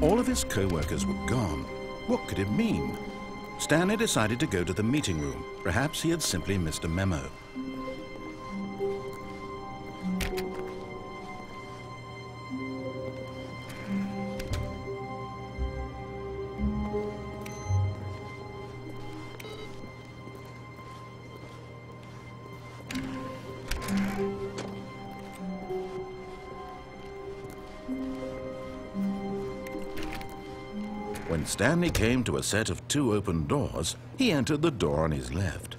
All of his co-workers were gone. What could it mean? Stanley decided to go to the meeting room. Perhaps he had simply missed a memo. When Stanley came to a set of 2 open doors, he entered the door on his left.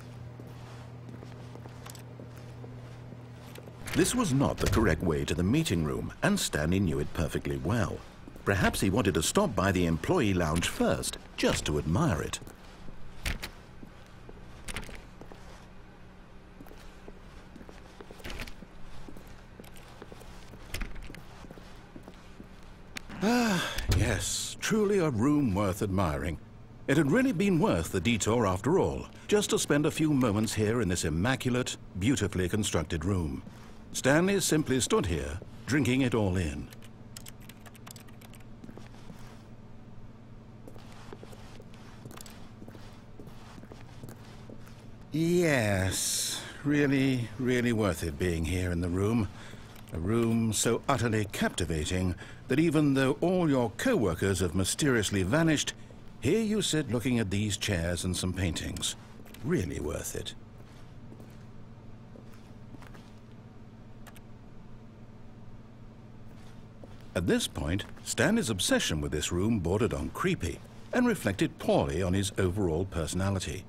This was not the correct way to the meeting room, and Stanley knew it perfectly well. Perhaps he wanted to stop by the employee lounge first, just to admire it. Yes, truly a room worth admiring. It had really been worth the detour after all, just to spend a few moments here in this immaculate, beautifully constructed room. Stanley simply stood here, drinking it all in. Yes, really worth it being here in the room. A room so utterly captivating that even though all your co-workers have mysteriously vanished, here you sit looking at these chairs and some paintings. Really worth it. At this point, Stanley's obsession with this room bordered on creepy and reflected poorly on his overall personality.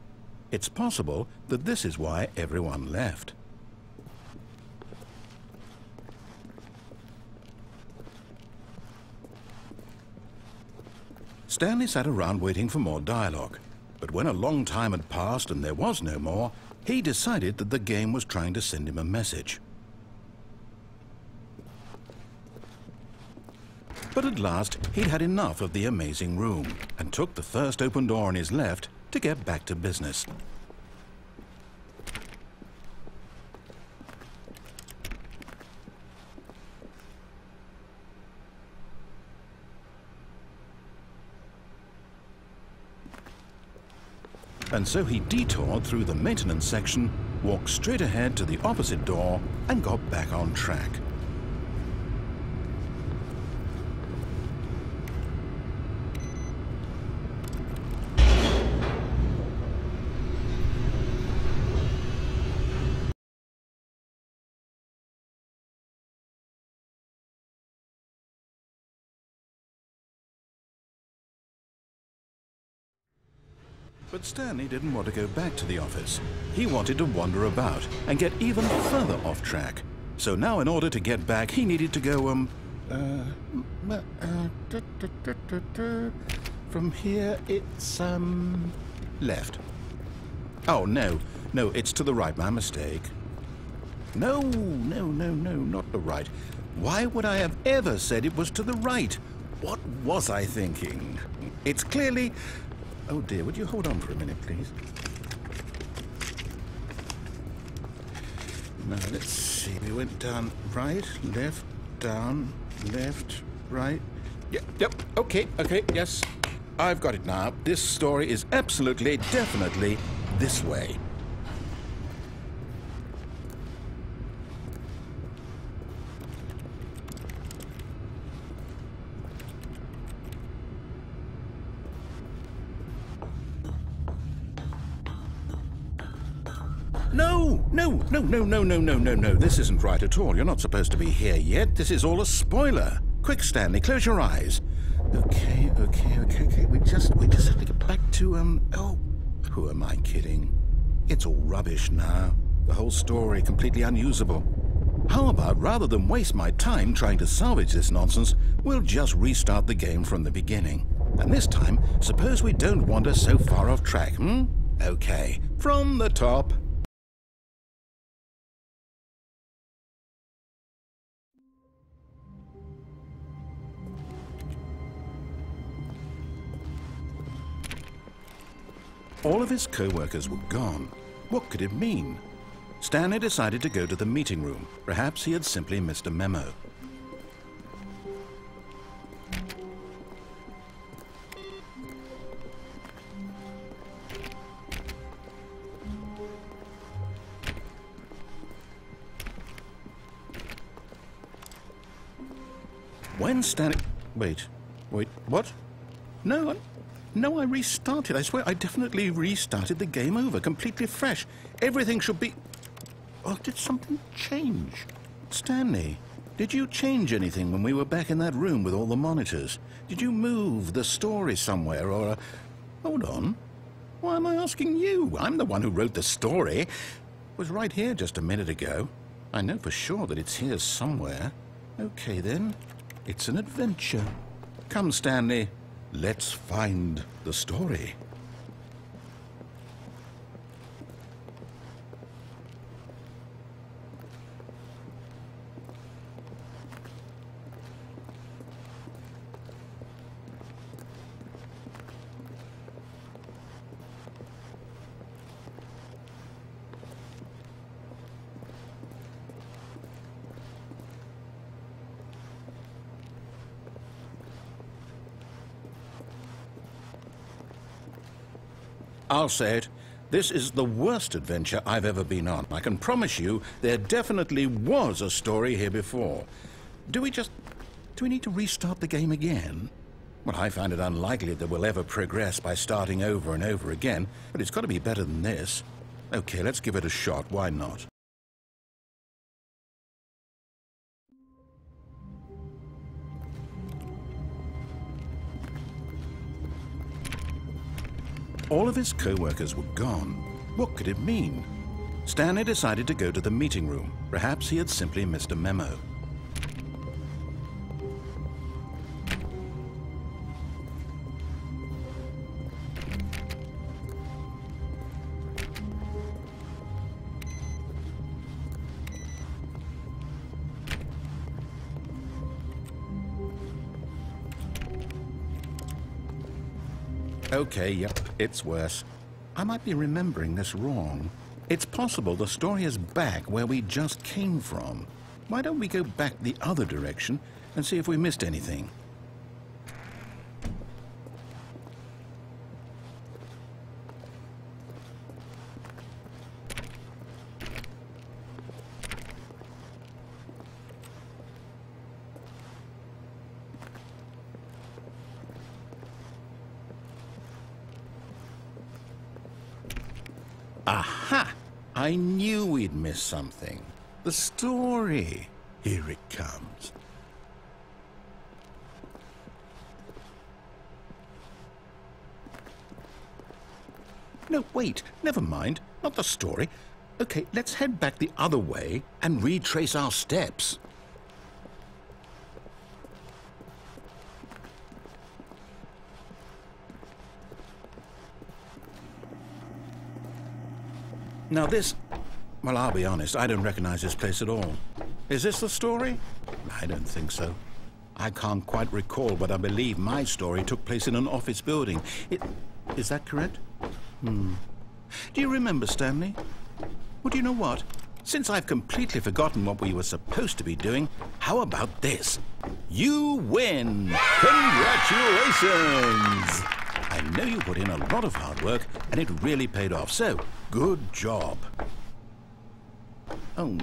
It's possible that this is why everyone left. Stanley sat around waiting for more dialogue, but when a long time had passed and there was no more, he decided that the game was trying to send him a message. But at last, he'd had enough of the amazing room and took the first open door on his left to get back to business. And so he detoured through the maintenance section, walked straight ahead to the opposite door, and got back on track. But Stanley didn't want to go back to the office. He wanted to wander about and get even further off track. So now in order to get back, he needed to go, from here it's, left. Oh, no, it's to the right, my mistake. No, not the right. Why would I have ever said it was to the right? What was I thinking? It's clearly... Oh dear, would you hold on for a minute, please? Now, let's see. We went down right, left, down, left, right. Yep, okay, yes. I've got it now. This story is absolutely, definitely this way. No. This isn't right at all. You're not supposed to be here yet. This is all a spoiler. Quick, Stanley, close your eyes. Okay. We just have to get back to, oh, who am I kidding? It's all rubbish now. The whole story completely unusable. How about, rather than waste my time trying to salvage this nonsense, we'll just restart the game from the beginning. And this time, suppose we don't wander so far off track, Okay, from the top. All of his co-workers were gone. What could it mean? Stanley decided to go to the meeting room. Perhaps he had simply missed a memo. When Stanley... Wait, what? No, I restarted. I swear I definitely restarted the game over, completely fresh. Everything should be... Oh, did something change? Stanley, did you change anything when we were back in that room with all the monitors? Did you move the story somewhere or... Hold on. Why am I asking you? I'm the one who wrote the story. It was right here just a minute ago. I know for sure that it's here somewhere. Okay, then. It's an adventure. Come, Stanley. Let's find the story. I'll say it. This is the worst adventure I've ever been on. I can promise you there definitely was a story here before. Do we need to restart the game again? Well, I find it unlikely that we'll ever progress by starting over and over again, but it's got to be better than this. Okay, let's give it a shot. Why not? All of his co-workers were gone. What could it mean? Stanley decided to go to the meeting room. Perhaps he had simply missed a memo. Okay, yep, it's worse. I might be remembering this wrong. It's possible the story is back where we just came from. Why don't we go back the other direction and see if we missed anything? Aha! I knew we'd miss something. The story. Here it comes. No, wait. Never mind. Not the story. Okay, let's head back the other way and retrace our steps. Now this... Well, I'll be honest, I don't recognize this place at all. Is this the story? I don't think so. I can't quite recall, but I believe my story took place in an office building. Is that correct? Do you remember, Stanley? Well, do you know what? Since I've completely forgotten what we were supposed to be doing, how about this? You win! Congratulations! I know you put in a lot of hard work, and it really paid off, so good job. Oh,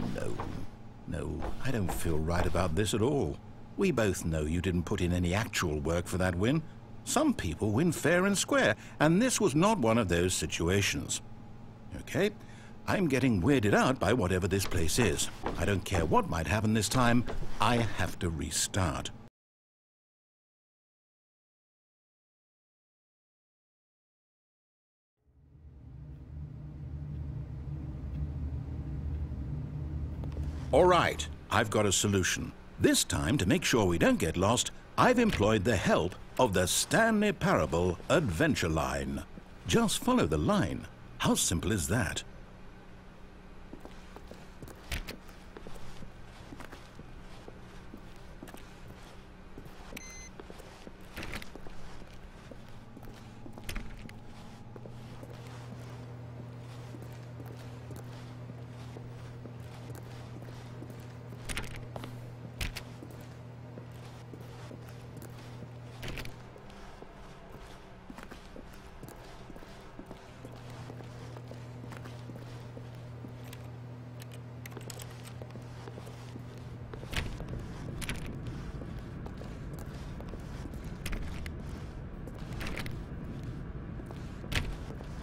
no, I don't feel right about this at all. We both know you didn't put in any actual work for that win. Some people win fair and square, and this was not one of those situations. Okay, I'm getting weirded out by whatever this place is. I don't care what might happen this time, I have to restart. All right, I've got a solution. This time, to make sure we don't get lost, I've employed the help of the Stanley Parable adventure line. Just follow the line. How simple is that?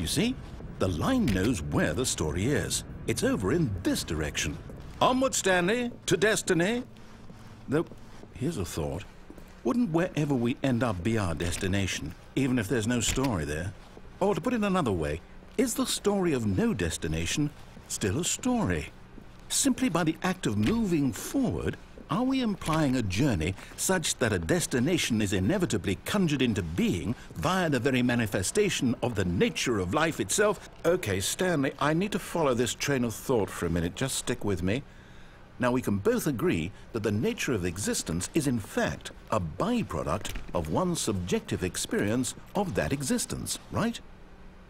You see? The line knows where the story is. It's over in this direction. Onward, Stanley, to destiny. Though, here's a thought. Wouldn't wherever we end up be our destination, even if there's no story there? Or to put it another way, is the story of no destination still a story? Simply by the act of moving forward, are we implying a journey such that a destination is inevitably conjured into being via the very manifestation of the nature of life itself? Okay, Stanley, I need to follow this train of thought for a minute. Just stick with me. Now, we can both agree that the nature of existence is in fact a byproduct of one's subjective experience of that existence, right?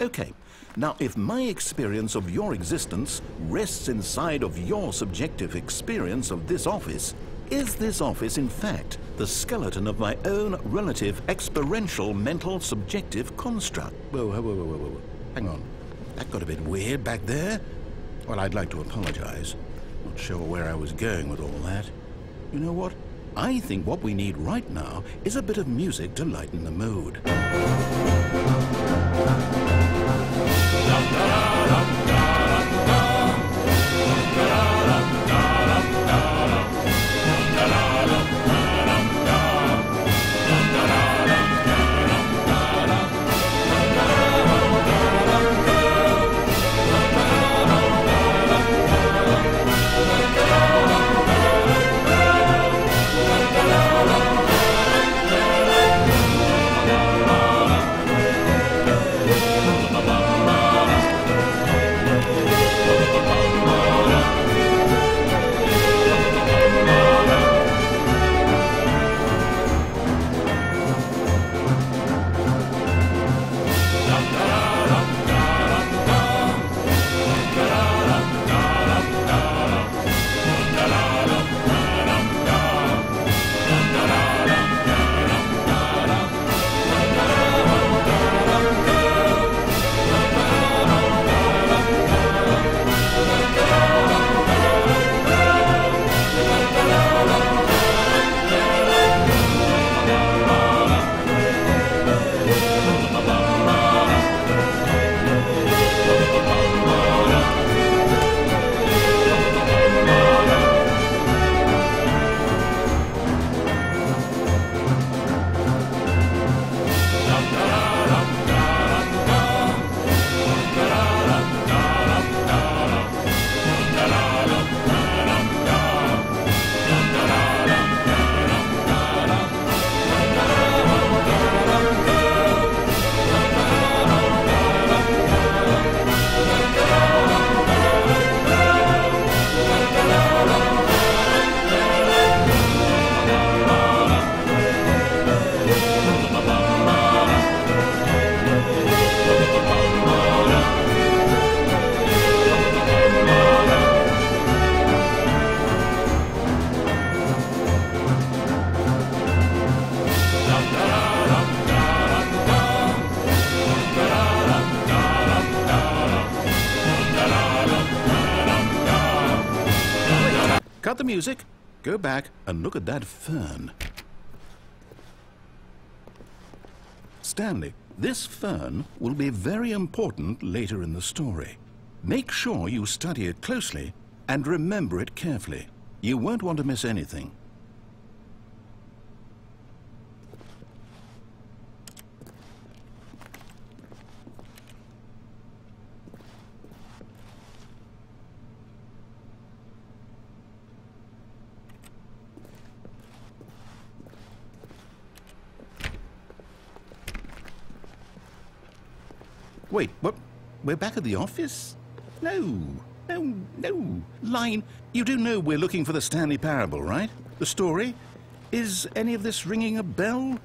Okay. Now, if my experience of your existence rests inside of your subjective experience of this office, is this office, in fact, the skeleton of my own relative experiential mental subjective construct? Whoa, whoa, whoa, whoa, whoa. Hang on. That got a bit weird back there. Well, I'd like to apologize. Not sure where I was going with all that. You know what? I think what we need right now is a bit of music to lighten the mood. Cut the music, go back and look at that fern. Stanley, this fern will be very important later in the story. Make sure you study it closely and remember it carefully. You won't want to miss anything. Wait, what? We're back at the office? No. Line, you do know we're looking for the Stanley Parable, right? The story? Is any of this ringing a bell?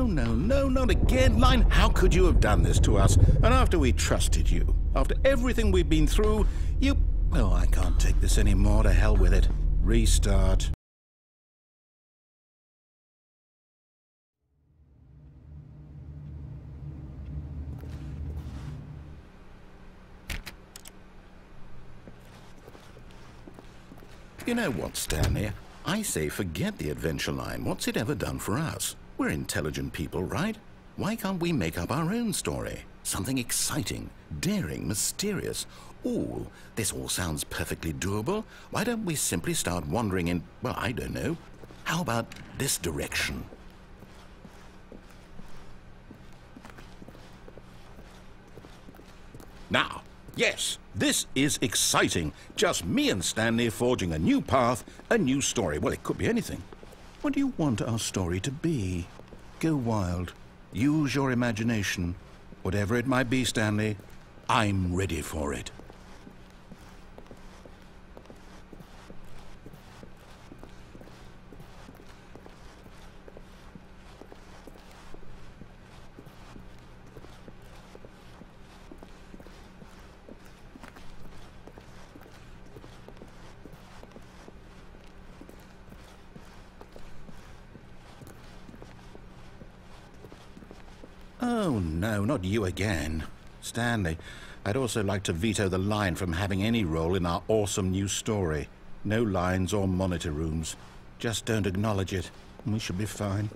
no, not again. Line, how could you have done this to us? And after we trusted you, after everything we've been through, you... Oh, I can't take this anymore. To hell with it. Restart. You know what, Stanley? I say forget the adventure line. What's it ever done for us? We're intelligent people, right? Why can't we make up our own story? Something exciting, daring, mysterious. Ooh, this all sounds perfectly doable. Why don't we simply start wandering in, well, I don't know. How about this direction? Now, yes, this is exciting. Just me and Stanley forging a new path, a new story. Well, it could be anything. What do you want our story to be? Go wild. Use your imagination. Whatever it might be, Stanley, I'm ready for it. Oh, no, not you again. Stanley, I'd also like to veto the line from having any role in our awesome new story. No lines or monitor rooms. Just don't acknowledge it, and we should be fine.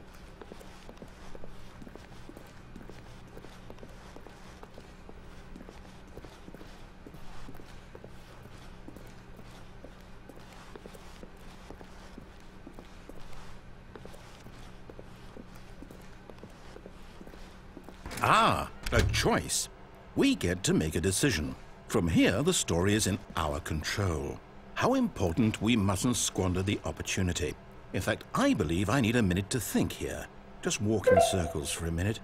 Ah, a choice. We get to make a decision. From here, the story is in our control. How important we mustn't squander the opportunity. In fact, I believe I need a minute to think here. Just walk in circles for a minute.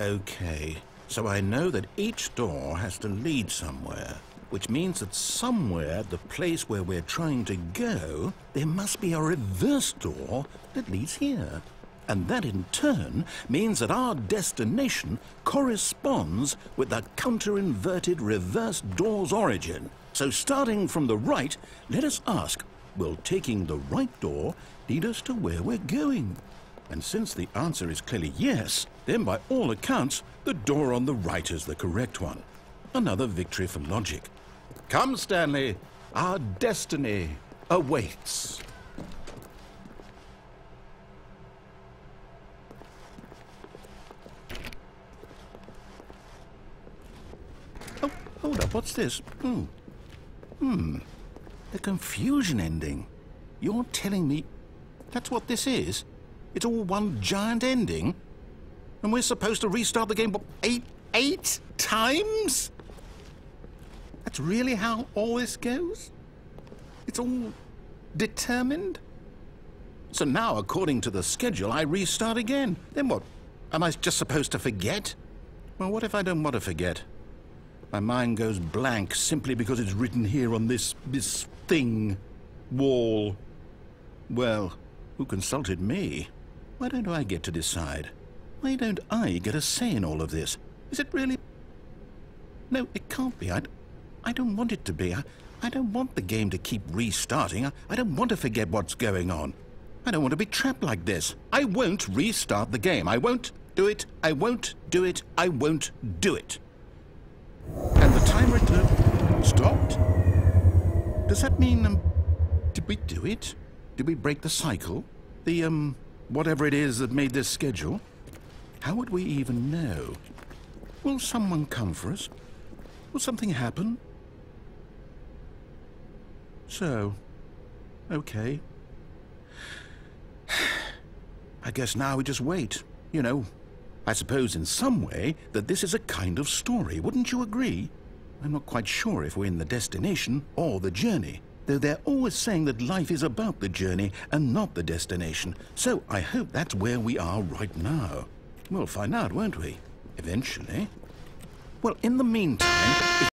Okay, so I know that each door has to lead somewhere, which means that somewhere at the place where we're trying to go, there must be a reverse door that leads here. And that in turn means that our destination corresponds with the counter-inverted reverse door's origin. So starting from the right, let us ask, will taking the right door lead us to where we're going? And since the answer is clearly yes, then by all accounts, the door on the right is the correct one. Another victory for logic. Come, Stanley, our destiny awaits. Hold up, what's this? The confusion ending. You're telling me that's what this is? It's all one giant ending? And we're supposed to restart the game, what, eight times? That's really how all this goes? It's all determined? So now, according to the schedule, I restart again. Then what? Am I just supposed to forget? Well, what if I don't want to forget? My mind goes blank simply because it's written here on this thing, wall. Well, who consulted me? Why don't I get to decide? Why don't I get a say in all of this? Is it really? No, it can't be. I don't want it to be. I don't want the game to keep restarting. I don't want to forget what's going on. I don't want to be trapped like this. I won't restart the game. I won't do it. I won't do it. I won't do it. And the timer stopped? Does that mean, did we do it? Did we break the cycle? The, whatever it is that made this schedule? How would we even know? Will someone come for us? Will something happen? So, okay. I guess now we just wait, you know. I suppose in some way that this is a kind of story, wouldn't you agree? I'm not quite sure if we're in the destination or the journey, though they're always saying that life is about the journey and not the destination. So I hope that's where we are right now. We'll find out, won't we? Eventually. Well, in the meantime...